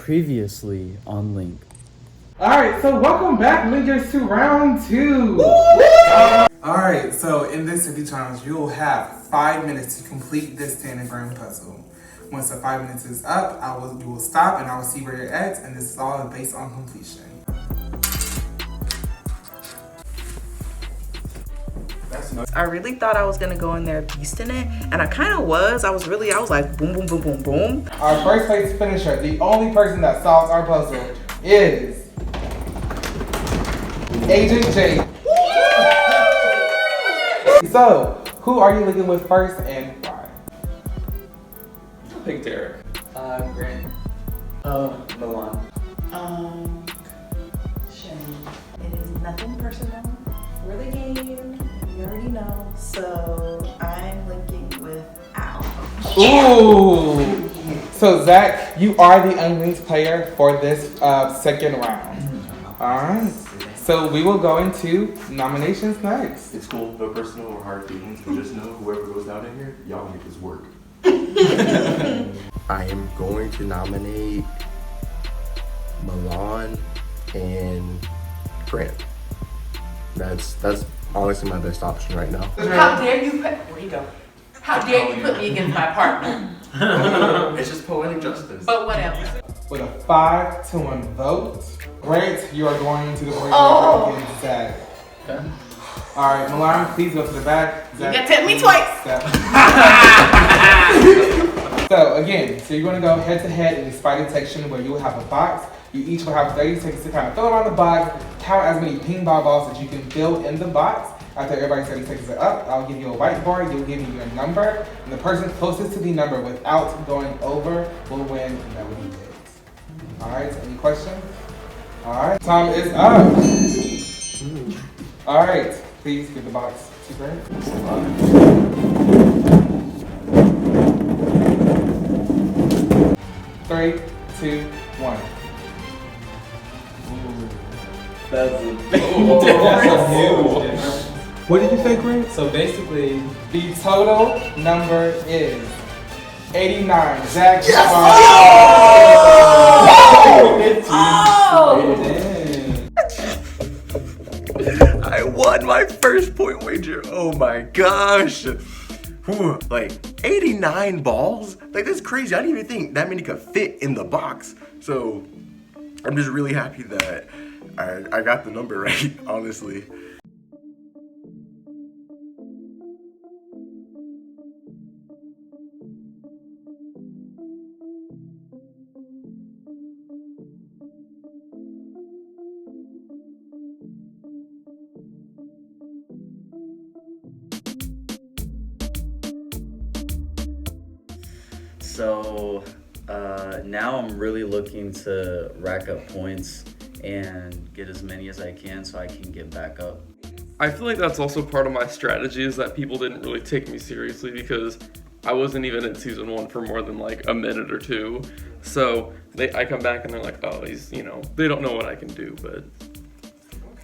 Previously on Link. Alright, so welcome back, Linkers, to round 2. Alright, so in this city challenge, you'll have 5 minutes to complete this standing ground puzzle. Once the 5 minutes is up, you will stop and I will see where you're at, and this is all based on completion. I really thought I was gonna go in there beasting it, and I kind of was. I was like boom, boom, boom, boom, boom. Our first place finisher, the only person that solves our puzzle, is Agent J. So, who are you linking with first and why? I think Derek. Grant. Milan. Shane. It is nothing personal. We're the game. You already know. So I'm linking with Al. Ooh. So Zach, you are the unlinked player for this second round. Alright. So we will go into nominations next. It's cool, no personal or hard feelings, but just know whoever goes down in here, y'all make this work. I am going to nominate Milan and Grant. That's honestly my best option right now. How dare you put, where you go? How dare you put me against my partner? It's just poetic justice. But whatever. With a 5-1 vote, Grant, you are going to the point against Zach. Okay. Alright, Milan, please go to the back. You gotta tell me twice. So again, you're going to go head to head in the spider section where you will have a box. You each will have 30 seconds to kind of fill around the box, count as many pinball balls that you can fill in the box. After everybody's 30 seconds are up, I'll give you a whiteboard, you'll give me your number, and the person closest to the number without going over will win, and that will be it. Alright, any questions? Alright, time is up. Alright, please give the box to Grant. 3, 2, 1. That's a huge difference. What did you say, Grant? So basically, the total number is 89. Zach, Yes! I won my first point wager. Oh my gosh. Whew, like 89 balls? Like that's crazy. I didn't even think that many could fit in the box. So I'm just really happy that I got the number right, honestly. So now I'm really looking to rack up points and get as many as I can so I can get back up. I feel like that's also part of my strategy is that people didn't really take me seriously because I wasn't even in season 1 for more than like a minute or two. So I come back and they're like, oh, he's, they don't know what I can do, but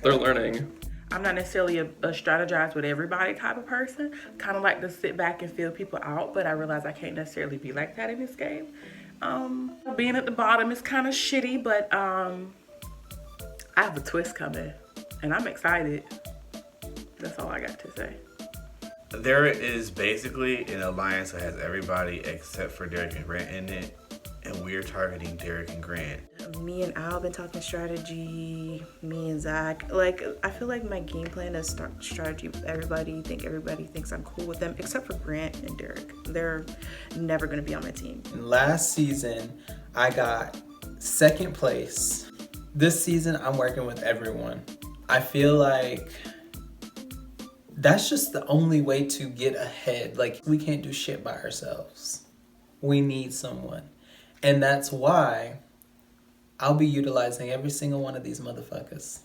they're learning. I'm not necessarily a strategize with everybody type of person. Kind of like to sit back and feel people out, but I realize I can't necessarily be like that in this game. Being at the bottom is kind of shitty, but I have a twist coming, and I'm excited. That's all I got to say. There is basically an alliance that has everybody except for Derek and Grant in it, and we're targeting Derek and Grant. Me and Al been talking strategy, me and Zach. Like, I feel like my game plan is start strategy with everybody. Everybody thinks I'm cool with them, except for Grant and Derek. They're never gonna be on my team. last season, I got 2nd place. This season, I'm working with everyone. I feel like that's just the only way to get ahead. Like, we can't do shit by ourselves. We need someone. And that's why I'll be utilizing every single one of these motherfuckers.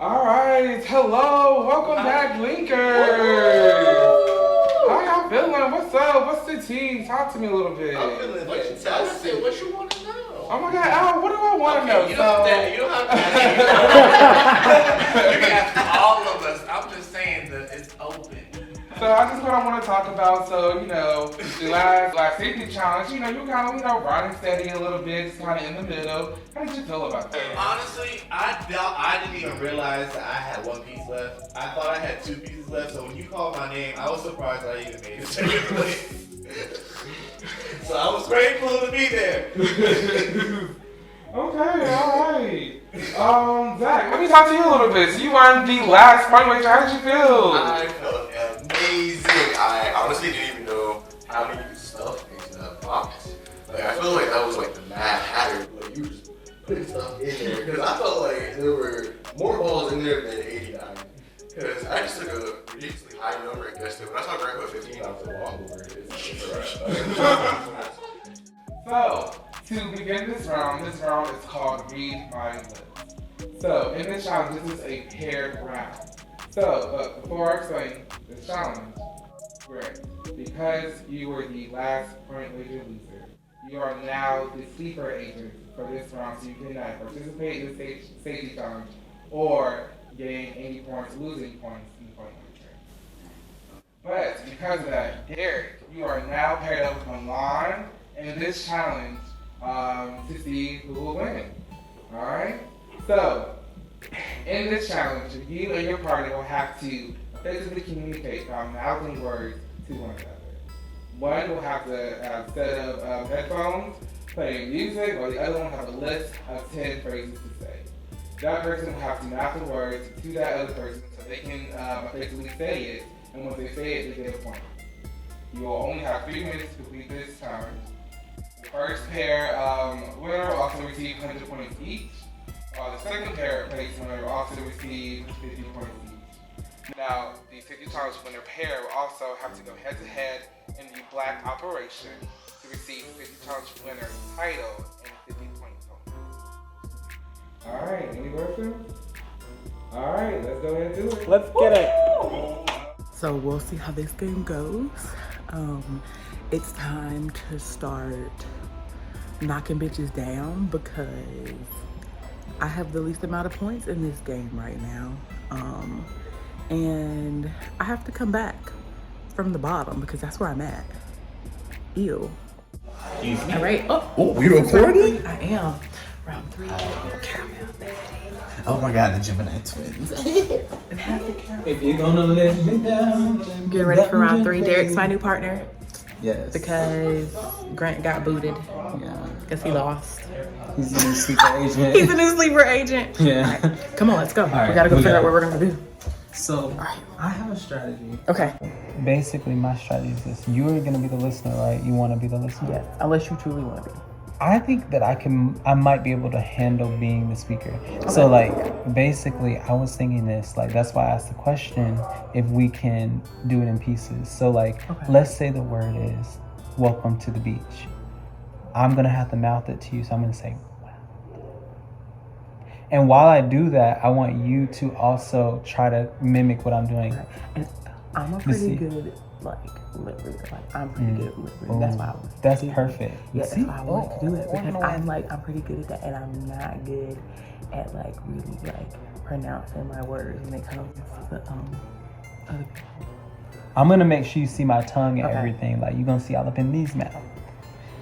Alright, hello, welcome back, Linkers. How y'all feeling? What's up? What's the tea? Talk to me a little bit. I'm feeling fantastic. What you want to know? Oh my god, Al, what do I want to know? You don't have to You can ask all of us. I'm just saying that it's open. So I just what I want to talk about. So, you know, the last safety challenge, you know, you kind of, you know, riding steady a little bit, just kind of in the middle. How did you feel about that? Honestly, I didn't even realize that I had one piece left. I thought I had 2 pieces left, so when you called my name, I was surprised I even made it to your place. So I was grateful to be there. Okay, alright. Zach, let me talk to you a little bit. So you won the last point wager. How did you feel? I felt amazing. I honestly didn't even know how many stuff into that box. Like, I feel like that was like the Mad Hatter. Like, you were just putting stuff in there. Because I felt like there were more balls in there than 89. Because I just took a ridiculously high number and guessed it. When I saw Grant put 15, I was like, well, I'm over it. It's alright. So, to begin this round is called Read My Lips. So, in this challenge, this is a paired round. So, before I explain this challenge, Grant, because you were the last point wager loser, you are now the sleeper agent for this round, so you cannot participate in the safety challenge or gain any points, losing points in the point wager. But because of that, Derek, you are now paired up with Milan in this challenge to see who will win. Alright? So, in this challenge, you and your partner will have to effectively communicate by mouthing words to one another. One will have to have a set of headphones, playing music, or the other one will have a list of 10 phrases to say. That person will have to mouth the words to that other person so they can effectively say it, and once they say it, they get a point. You will only have 3 minutes to complete this challenge. The first pair winner will also receive 100 points each, while the second pair place winner will also receive 50 points each. Now, the 50 challenge winner pair will also have to go head to head in the black operation to receive 50 challenge winner title and 50 points. Alright, any questions? Alright, let's go ahead and do it. Let's get it. So we'll see how this game goes. It's time to start knocking bitches down because I have the least amount of points in this game right now. And I have to come back from the bottom because that's where I'm at. Ew. All right. Oh, we recording? I am. Round 3. Caramel baby. Oh my god, the Gemini twins. If you're gonna let me down. Get ready for round 3. Derek's my new partner. Yes. Because Grant got booted. Yeah. Because he lost. He's a new sleeper agent. He's a new sleeper agent. Yeah. All right, come on, let's go. Right, we gotta go figure out what we're gonna do. So, I have a strategy. Okay. Basically, my strategy is this. You are going to be the listener, right? You want to be the listener? Yes, unless you truly want to be. I think that I might be able to handle being the speaker. Okay. So, like, basically, I was thinking this, like, that's why I asked the question if we can do it in pieces. So, like, let's say the word is, welcome to the beach. I'm going to have to mouth it to you, so I'm going to say, and while I do that, I want you to also try to mimic what I'm doing. And I'm a pretty good, like, lip reader. Like, I'm pretty good at lip reading. That's why I was. That's perfect. Yeah, that's why I wanted to do it because I'm pretty good at that, and I'm not good at like really like pronouncing my words when it comes to other people. I'm gonna make sure you see my tongue and everything. Like you're gonna see all up in these mouth,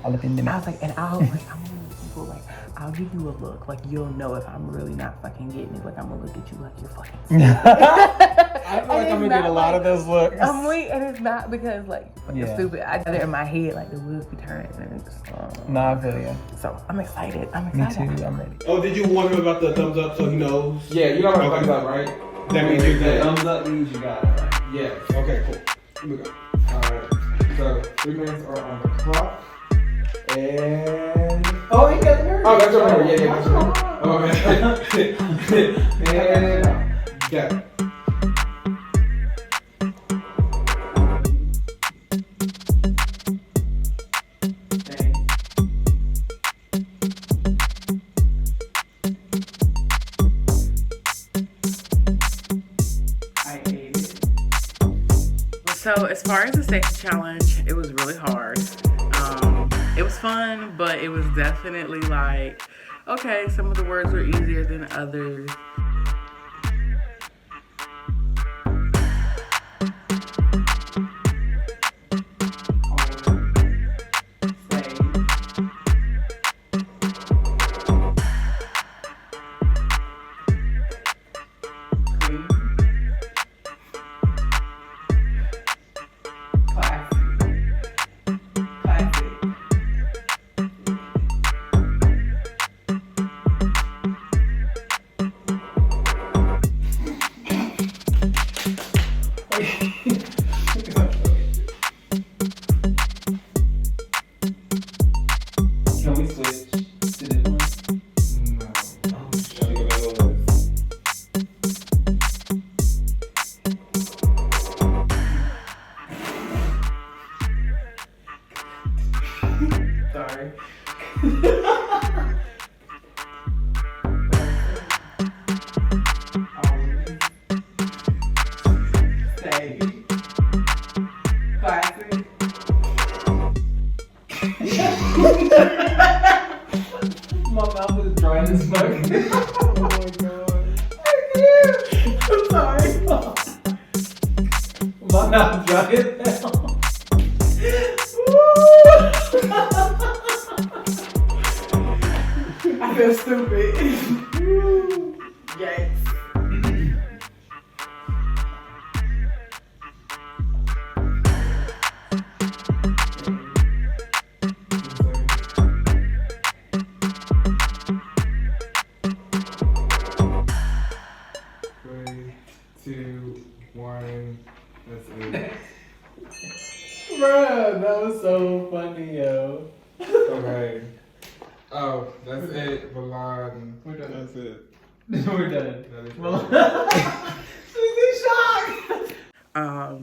all up in the mouth. I was like, and I'm one of those people like. I'll give you a look, like you'll know if I'm really not fucking getting it. Like I'm gonna look at you like you're fucking. I feel like I'm gonna get a lot of those looks. I'm weak, and it's not because like fucking stupid. I got it in my head like the wheels be turning. And it's, Nah, I feel you. So I'm excited. Me too. I'm ready. Oh, did you warn him about the thumbs up so he knows? Yeah, you know what thumbs up, right? That means you're good. Thumbs up means you got it. Right? Yes. Okay, cool. Here we go. Alright. So 3 minutes are on the clock. And oh, he got the nerve. Oh, that's your number. Yeah, that's your number. Okay. And go. So as far as the safety challenge, it was really hard. It was fun, but it was definitely like, okay, some of the words were easier than others. sorry. Stay. Classic. My mouth is dry as fuck. Oh my god. I'm sorry. My mouth dry as hell. I feel stupid. Yikes. Three, two, one. That's it. Bruh, that was so funny, yo. Okay. Oh, that's it, Milan. We're done. That's it. We're done. That is Well, it. she's in shock.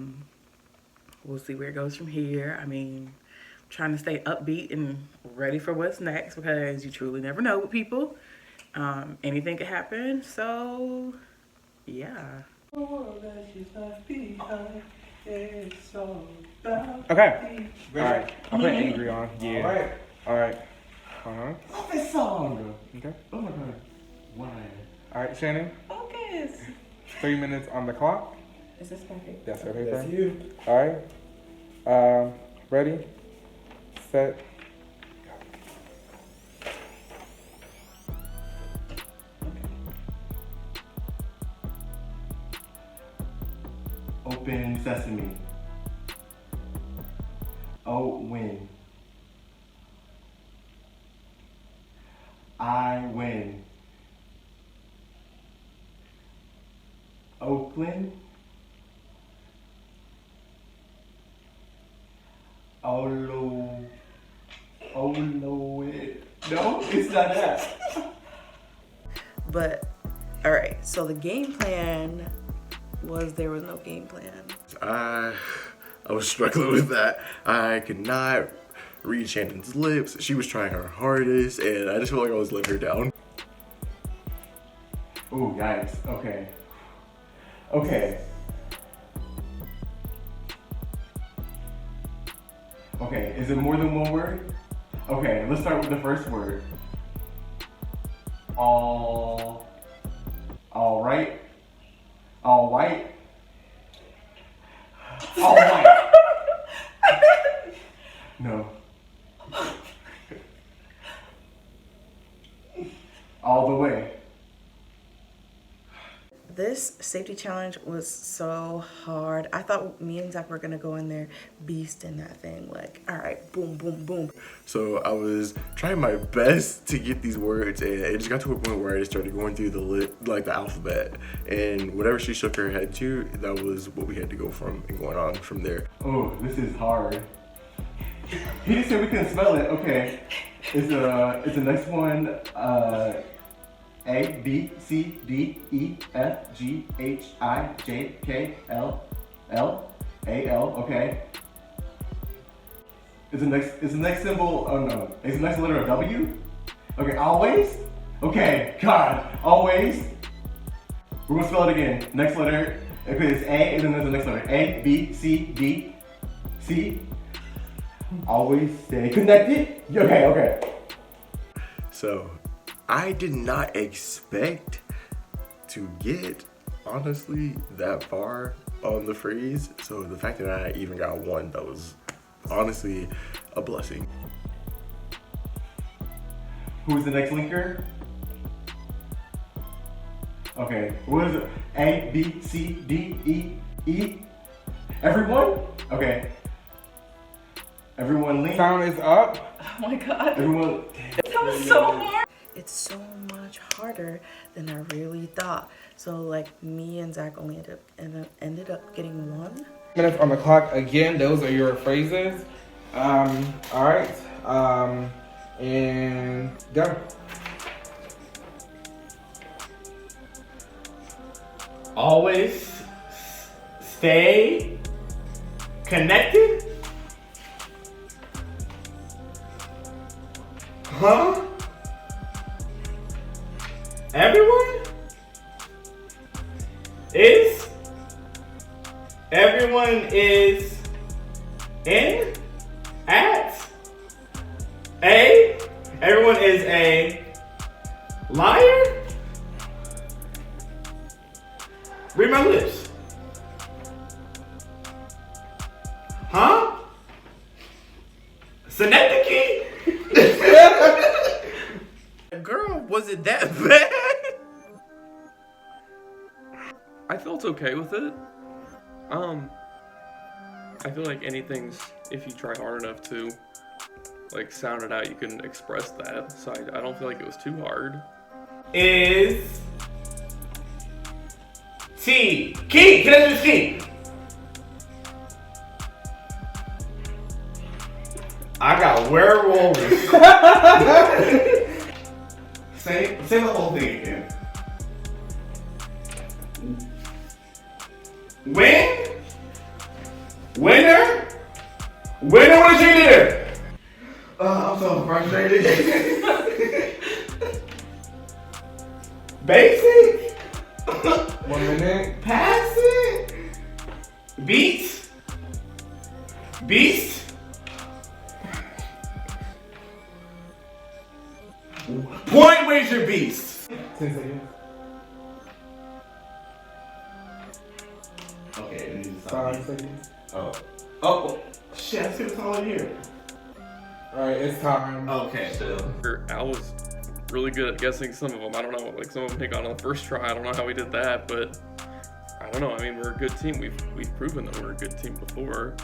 We'll see where it goes from here. I mean, trying to stay upbeat and ready for what's next because you truly never know with people. Anything could happen. So, yeah. Okay. Alright, I'll put angry on. Yeah. Alright. Love this song. Okay. Oh my god. Why? Alright, Shannon. Focus. 3 minutes on the clock. Is this perfect? That's okay. That's you. Alright. Ready, set. Open sesame. Oh, win. I win. Oakland. Oh no. Oh no. No, it's not that. But, all right, so the game plan was there was no game plan. I was struggling with that. I could not read Shannon's lips. She was trying her hardest, and I just felt like I was letting her down. Ooh, yikes. Okay. Okay. Okay, is it more than one word? Okay, let's start with the first word. All right. All white. All white. No. All the way. This safety challenge was so hard. I thought me and Zach were gonna go in there beast in that thing, like, all right, boom, boom, boom. So I was trying my best to get these words, and it just got to a point where I just started going through the alphabet, and whatever she shook her head to, that was what we had to go from and going on from there. Oh, this is hard. He just said we couldn't spell it. Okay, it's the next one. A, B, C, D, E, F, G, H, I, J, K, L, L, A, L, okay. Is the next symbol, oh no, is the next letter a W? Okay, always? Okay, God, always. We're gonna spell it again. Next letter, okay, it's A, and then there's the next letter. A, B, C, D, C. Always stay connected. Okay. So, I did not expect to get, honestly, that far on the phrase. So the fact that I even got one, that was honestly a blessing. Who's the next linker? Okay, what is it? A, B, C, D, E, E? Everyone? Okay. Everyone link. Sound is up. Oh my God. Everyone. That was so hard. It's so much harder than I really thought. So like me and Zach only ended up getting 1. Minutes on the clock again. Those are your phrases. All right. And go. Always stay connected. Huh? Everyone? Everyone is in? At? Everyone is a liar? Read my lips. Huh? Synecdoche? Girl, was it that bad? I felt okay with it. I feel like anything's, if you try hard enough to, like, sound it out, you can express that. So I don't feel like it was too hard. Is T. Key! Can I do key? I got werewolves. Say the whole thing again. Winner was your leader. I'm so frustrated. Basic. 1 minute. Pass it. Beast. Point where's your beast? 10 seconds. Okay, it needs to 5 stop. seconds. Oh, shit, I see what's all in here. Alright, it's time. Okay. Al was really good at guessing some of them. I don't know, like some of them he got on the first try. I don't know how we did that, but I don't know. I mean, we're a good team. We've proven that we're a good team before.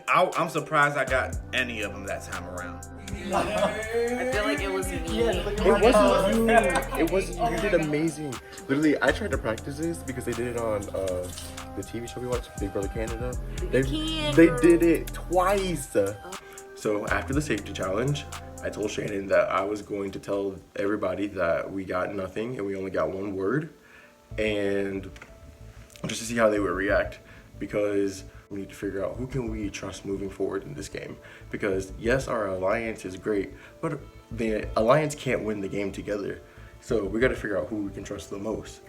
I'm surprised I got any of them that time around. I feel like it was me. It wasn't you. It wasn't you. You did amazing. Literally, I tried to practice this because they did it on the TV show we watched, Big Brother Canada. They did it twice. So after the safety challenge, I told Shannon that I was going to tell everybody that we got nothing and we only got one word, and just to see how they would react, because we need to figure out who can we trust moving forward in this game. Because yes, our alliance is great, but the alliance can't win the game together. So we got to figure out who we can trust the most.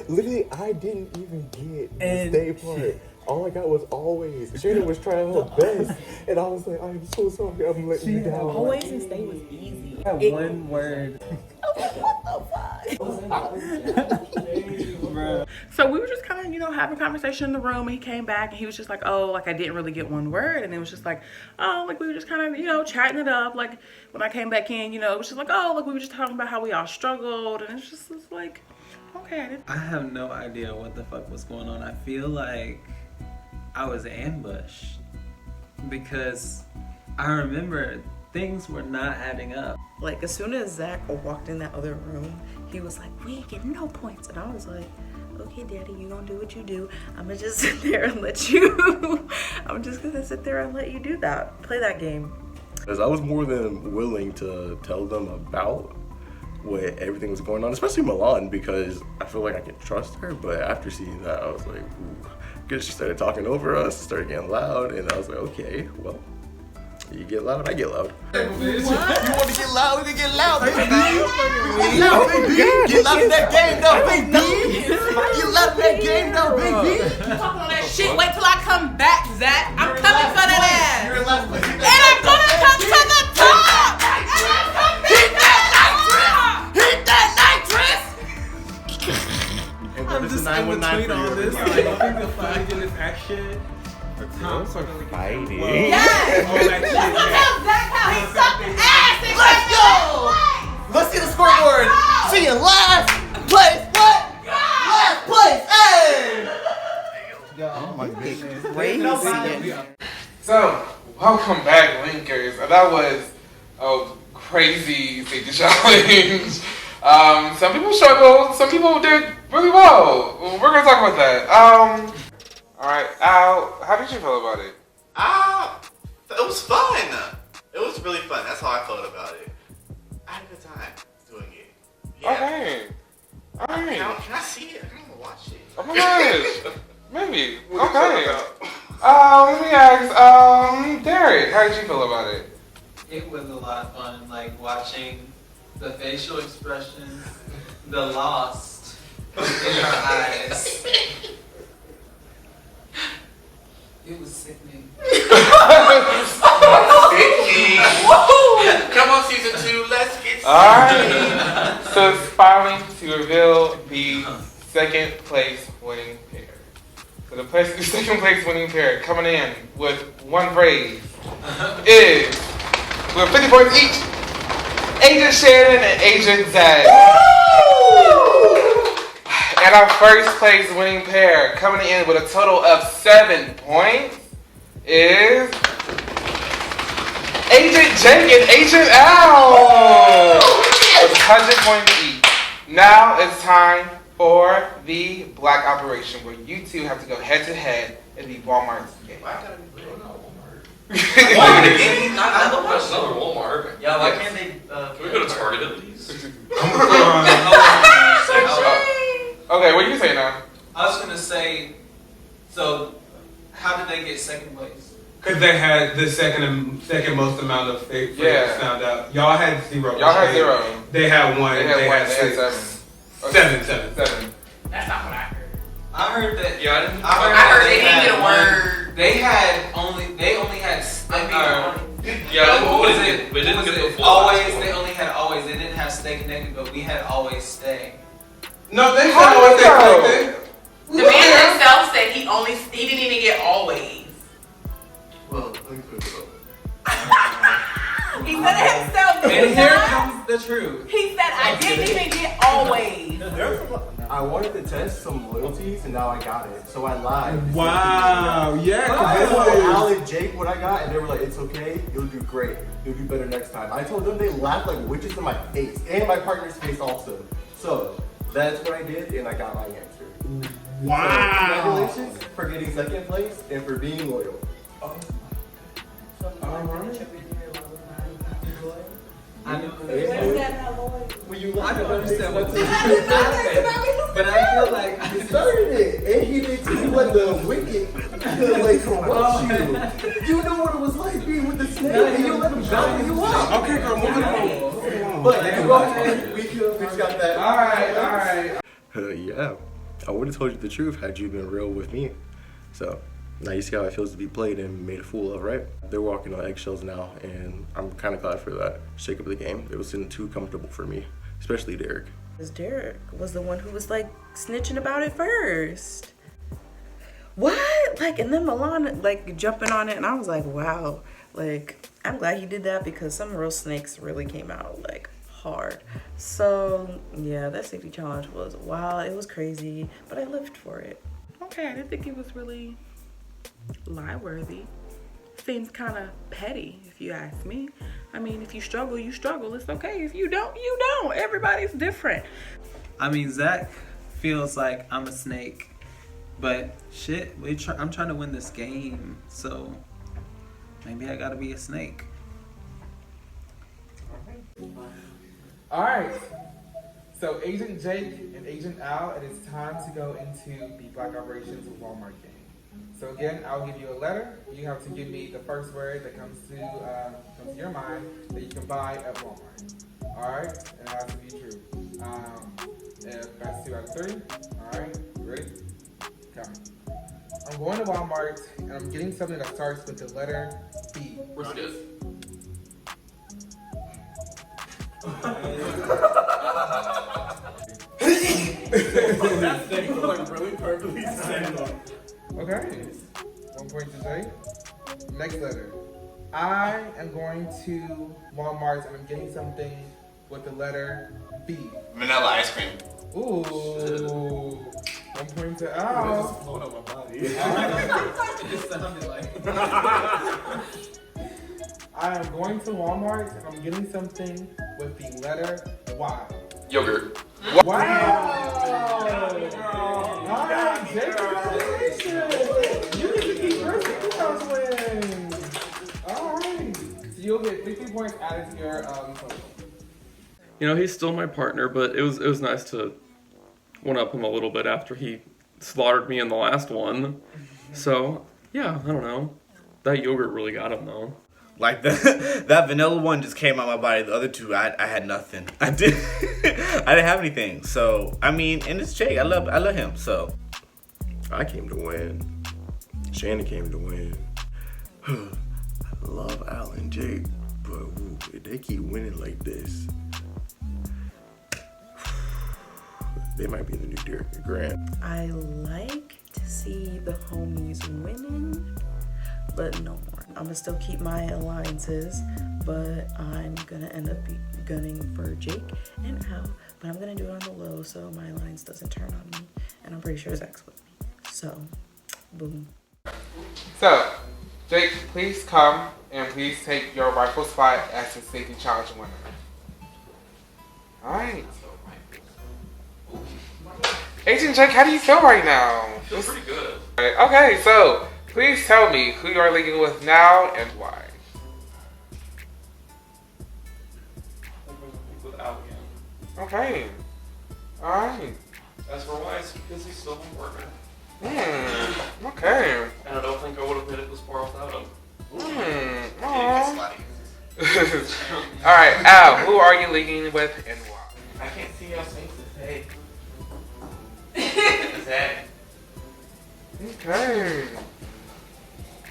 Literally, I didn't even get the stay part. All I got was always. Shannon was trying her best, and I was like, I'm so sorry, I'm letting you down. Always and stay was easy. One word. So we were just kind of, having a conversation in the room, and he came back and he was just like, oh, like I didn't really get one word. And it was just like, oh, like we were just kind of, chatting it up. Like when I came back in, it was just like, oh, like we were just talking about how we all struggled. And it's like, okay. I have no idea what the fuck was going on. I feel like I was ambushed because I remember things were not adding up. Like, as soon as Zach walked in that other room, he was like, we ain't getting no points. And I was like, okay, daddy, you gonna do what you do. I'm gonna just sit there and let you, I'm just gonna sit there and let you do that. Play that game. Because I was more than willing to tell them about what everything was going on, especially Milan, because I feel like I can trust her. But after seeing that, I was like, ooh. Because she started talking over us, started getting loud, and I was like, okay, well, you get loud, I get loud. What? You want to get loud? We can get loud, baby. Get loud, baby. Get loud in that game, though, baby. Get loud in that game, though, baby. You talking all that shit? Wait till I come back, Zach. I'm coming for that ass. You're last place. And I'm gonna come to the top. And I'm coming. Hit that nitrous. I'm just in between all this. Like, I think the fight in this action. Those are fighting. Yes. Oh, that shit. Tell Zach how he sucked ass. Let's go. Let's see the scoreboard. See you last place. What? Last place. Hey. Oh my goodness. Crazy. So, welcome back, Linkers. That was a crazy safety challenge. Some people struggled, some people did really well. We're gonna talk about that. Alright, Al, how did you feel about it? It was fun. It was really fun. That's how I felt about it. I had a good time doing it. Yeah. Okay. Alright. Can I see it? I don't want to watch it. Oh my gosh. Maybe. What are you Okay. talking about? Let me ask, Derek, how did you feel about it? It was a lot of fun, like watching the facial expressions, the lost in her eyes. It was sickening. Come on, season 2, let's get Alright. So it's finally to reveal the second place winning pair. So the second place winning pair coming in with one phrase is, with 50 points each, Agent Shannon and Agent Zach. And our first place winning pair coming in with a total of 7 points is Agent Jake and Agent Al. 100 points each. Now it's time for the black operation, where you two have to go head to head in the Walmart game. Why gotta be Walmart? Another Walmart. Yeah, why can't they? Can we go to Target at least? Okay, what do you say now? I was gonna say, so how did they get second place? Because they had the second most amount of fake Yeah. found out. Y'all had 0. Y'all had 0. They had 1. They had 6. 7. 7. That's not what I heard. I heard that. Yeah, I didn't. I heard they didn't get a one- word. They only had. Yeah, what was we it? didn't Was get the it full always. basketball. They only had always. They didn't have steak and naked, but we had always stay. No, they How said what they so? collected. The man himself said he didn't even get always. Well, let me put it up. He said it himself. And here comes the truth. He said I didn't even get always. I wanted to test some loyalties and now I got it. So I lied. Wow. Yeah. I 'cause told this Al was- and Jake what I got, and they were like, "It's okay, you'll do great, you'll do better next time." I told them, they laughed like witches in my face and my partner's face also. So that's what I did, and I got my answer. Wow. So, congratulations for getting second place and for being loyal. I know. When you I laugh, don't understand what what to but I feel like he started it, and he did too. Like the wicked, like corrupt you. You know what it was like being with the snake, and you let him gobble you up. Okay, girl, moving on. But go ahead, we got that. Alright. Yeah, I would have told you the truth had you been real with me. So now you see how it feels to be played and made a fool of, right? They're walking on eggshells now, and I'm kind of glad for that shake up of the game. It wasn't too comfortable for me, especially Derek. Because Derek was the one who was like snitching about it first. What? Like, and then Milan like jumping on it, and I was like, wow. Like, I'm glad he did that because some real snakes really came out like hard. So yeah, that safety challenge was wild. It was crazy, but I lived for it. Okay, I didn't think it was really lie-worthy. Seems kind of petty, if you ask me. I mean, if you struggle, you struggle. It's okay. If you don't, you don't. Everybody's different. I mean, Zach feels like I'm a snake, but shit, I'm trying to win this game, so maybe I gotta be a snake. Alright. So Agent Jake and Agent Al, it is time to go into the Black Operations Walmart game. So again, I'll give you a letter. You have to give me the first word that comes to your mind that you can buy at Walmart. Alright? And it has to be true. If that's 2 out of 3. Alright, ready? Come. I'm going to Walmart and I'm getting something that starts with the letter B. We're good. That's like really perfectly said. Okay. 1 point to Jake. Next letter. I am going to Walmart and I'm getting something with the letter B. Vanilla ice cream. Ooh. 1 point to Al. Blowing up my body. It sounded like. I am going to Walmart and I'm getting something with the letter Y. Yogurt. Wow! Alright, Jake, congratulations! You get to keep your Superhouse wins! Alright. So you'll get 50 points added to your total. You know, he's still my partner, but it was nice to one up him a little bit after he slaughtered me in the last one. So yeah, I don't know. That yogurt really got him though. Like that vanilla one just came out my body. The other two, I had nothing. I didn't have anything. So I mean, and it's Jake. I love him. So I came to win. Shannon came to win. I love Al and Jake, but ooh, if they keep winning like this, they might be the new Derek and Grant. I like to see the homies winning, but no more. I'm gonna still keep my alliances, but I'm gonna end up gunning for Jake and Al, but I'm gonna do it on the low so my alliance doesn't turn on me, and I'm pretty sure Zach's with me. So, boom. So, Jake, please come and please take your rightful spot as the safety challenge winner. Alright. Agent Jake, how do you feel right now? I feel pretty good. Okay, so please tell me who you are linking with now and why. With Al again. Okay. Alright. As for why, it's because he's still home working. Okay. And I don't think I would have made it this far without him. Alright, Al, who are you linking with and why? I can't see y'all's faces. Hey. Zach. Okay.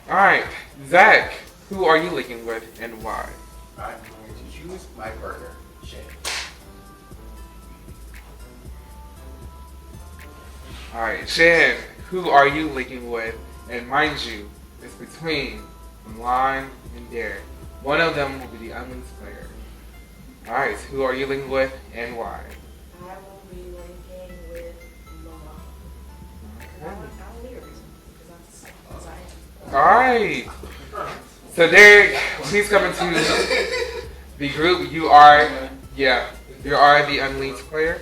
Alright, Zach, who are you linking with and why? I'm going to choose my partner, Shannon. Alright, Shan, who are you linking with? And mind you, it's between Milan and Derek. One of them will be the unlinked player. Alright, who are you linking with and why? I will be linking with Mama. Alright. So Derek, please come into the group. You are the unlinked player.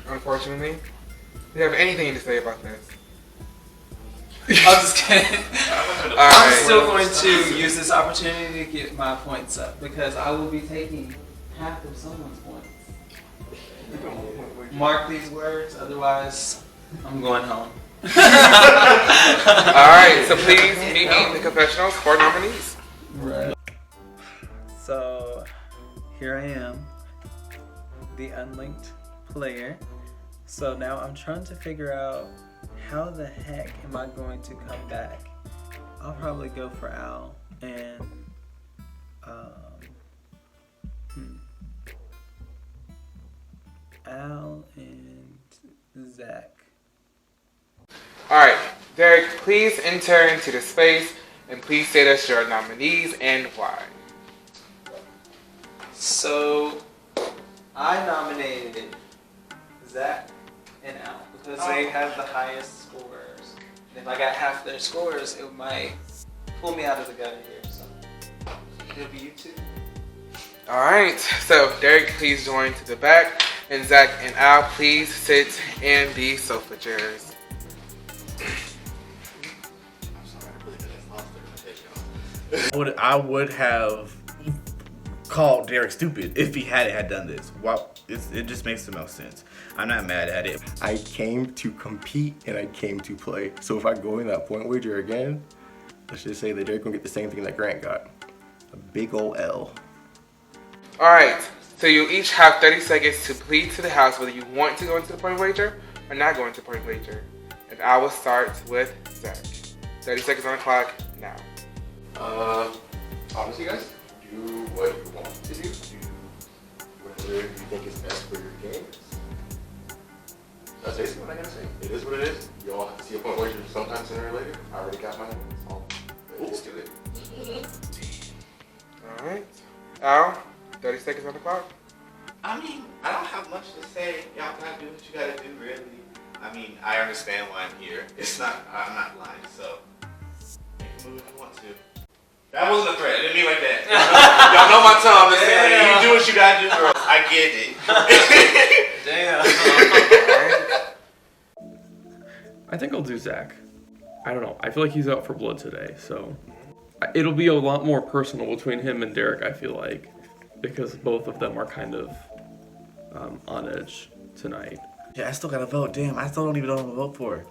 Unfortunately. Do you have anything to say about this? I'm just kidding. I'm still going to use this opportunity to get my points up because I will be taking half of someone's points. Mark these words, otherwise I'm going home. Alright, so please meet me in the confessionals for nominees. Right. So here I am, the unlinked player. So now I'm trying to figure out how the heck am I going to come back. I'll probably go for Al and Al and Zach. Alright, Derek, please enter into the space and please state us your nominees and why. So I nominated Zach and Al because they have the highest scores. And if I got half their scores, it might pull me out of the gutter here. So it'll be you two. Alright, so Derek, please join to the back. And Zach and Al, please sit in the sofa chairs. I would have called Derek stupid if he had done this. Wow, it just makes the most sense. I'm not mad at it. I came to compete and I came to play. So if I go in that point wager again, let's just say that Derek gonna get the same thing that Grant got. A big ol' L. Alright, so you each have 30 seconds to plead to the house whether you want to go into the point wager or not go into the point wager. And I will start with Zach. 30 seconds on the clock now. Honestly guys, do what you want to do. Do whatever you think is best for your games. That's basically what I gotta say. It is what it is. Y'all have to see a point wager sometime sooner or later. I already got mine. So let's do it. Alright. Al, 30 seconds on the clock. I mean, I don't have much to say. Y'all gotta do what you gotta do, really. I mean, I understand why I'm here. I'm not lying, so make a move if you want to. That wasn't a threat. I didn't mean like that. Y'all know my tone. I'm just saying, like, you do what you gotta do, girl. I get it. I think I'll do Zach. I don't know. I feel like he's out for blood today, so it'll be a lot more personal between him and Derek, I feel like, because both of them are kind of on edge tonight. Yeah, I still gotta vote. Damn, I still don't even know what I'm gonna vote for.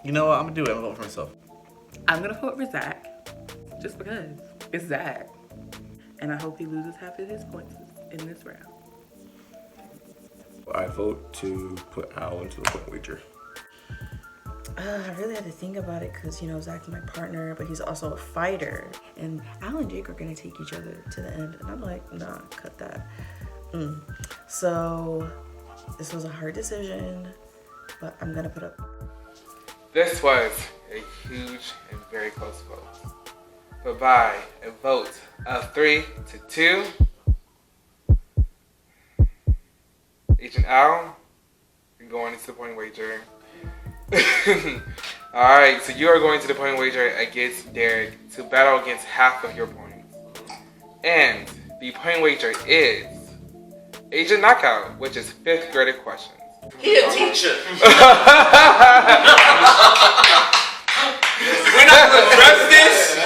You know what? I'm gonna do it. I'm gonna vote for myself. I'm gonna vote for Zach, just because it's Zach. And I hope he loses half of his points in this round. I vote to put Al into the point wager. I really had to think about it because, you know, Zach's my partner, but he's also a fighter. And Al and Jake are going to take each other to the end. And I'm like, nah, cut that. So this was a hard decision, but I'm going to put up. This was a huge and very close vote. But by a vote of 3-2, Agent Al, you're going into the point wager. Alright, so you are going to the point wager against Derek to battle against half of your points. And the point wager is Agent Knockout, which is 5th graded questions. He a teacher. We're not going to address this.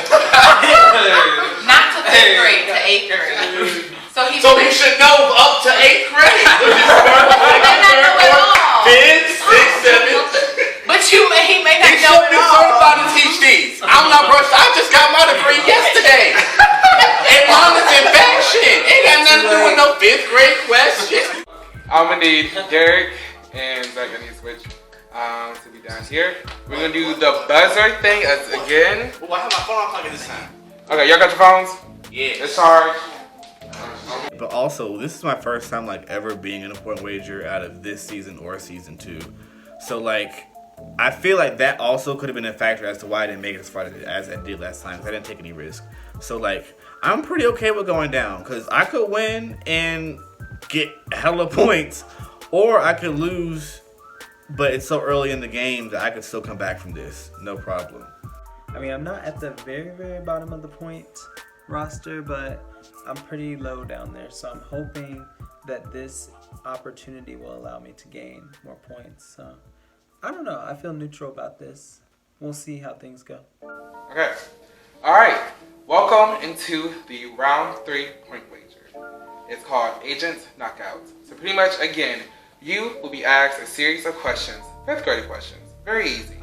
Not to 5th grade, to 8th grade. So he should know up to 8th grade. He may not know at all. 5th, 6th, 7th. But he may not know at all. Certified to teach these. I'm not brushed. I just got my degree yesterday. And mine is in fashion. Ain't got nothing to do with no 5th grade question. I'm going to need Derek and Zach. I need to switch to be down here. We're going to do the buzzer thing again. Well, I have my phone on pocket this time. Okay, y'all got your phones? Yeah. It's hard. But also, this is my first time like ever being in a point wager out of this season or season 2. So like, I feel like that also could have been a factor as to why I didn't make it as far as I did last time, because I didn't take any risk. So like, I'm pretty okay with going down, because I could win and get hella points, or I could lose, but it's so early in the game that I could still come back from this, no problem. I mean, I'm not at the very, very bottom of the point roster, but I'm pretty low down there. So I'm hoping that this opportunity will allow me to gain more points. So I don't know. I feel neutral about this. We'll see how things go. Okay. All right. Welcome into the round 3 point wager. It's called Agent Knockout. So pretty much, again, you will be asked a series of questions, 5th grade questions. Very easy.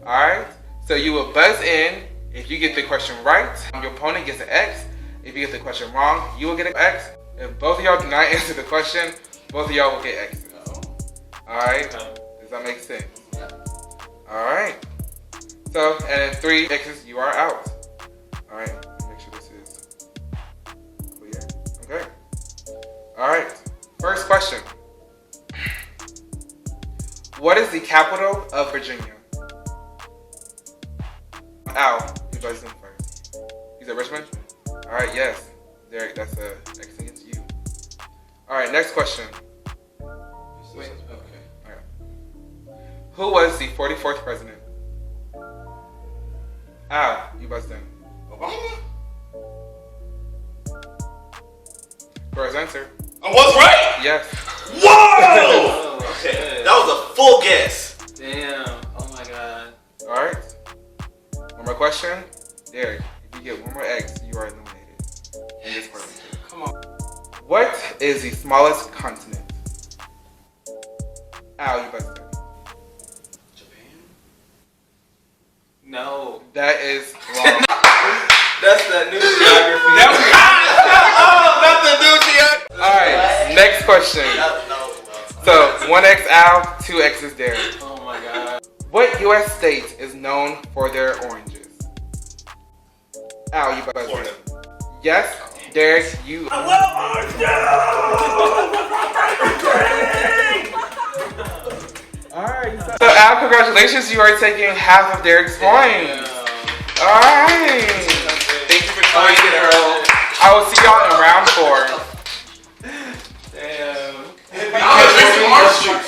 All right. So you will buzz in. If you get the question right, your opponent gets an X. If you get the question wrong, you will get an X. If both of y'all do not answer the question, both of y'all will get X's. Alright? Does that make sense? Alright. So, and in 3 X's, you are out. Alright, make sure this is clear. Okay. Alright. First question. What is the capital of Virginia? Al, you buzzed in first. You said Richmond? Alright, yes. Derek, that's a X against you. Alright, next question. Wait, okay. Alright. Who was the 44th president? Al, you buzzed in. Obama? First answer. I was right? Yes. Whoa! Okay, that was a full guess. Damn. Oh my god. Alright. One more question. Derek, if you get one more X, you are eliminated in this part. Come on. What is the smallest continent? Al, you buzzed in. Japan? No. That is wrong. That's the new geography. That's the new geography. Alright, next question. So, 1X Al, 2X's Derek. Oh my god. What U.S. state is known for their oranges? Al, you buzzed in. Yes, Derek, you. I love Alright. So, Al, congratulations, you are taking half of Derek's points. Alright. Thank you for trying it, Earl. I will see y'all in round 4. Damn. I was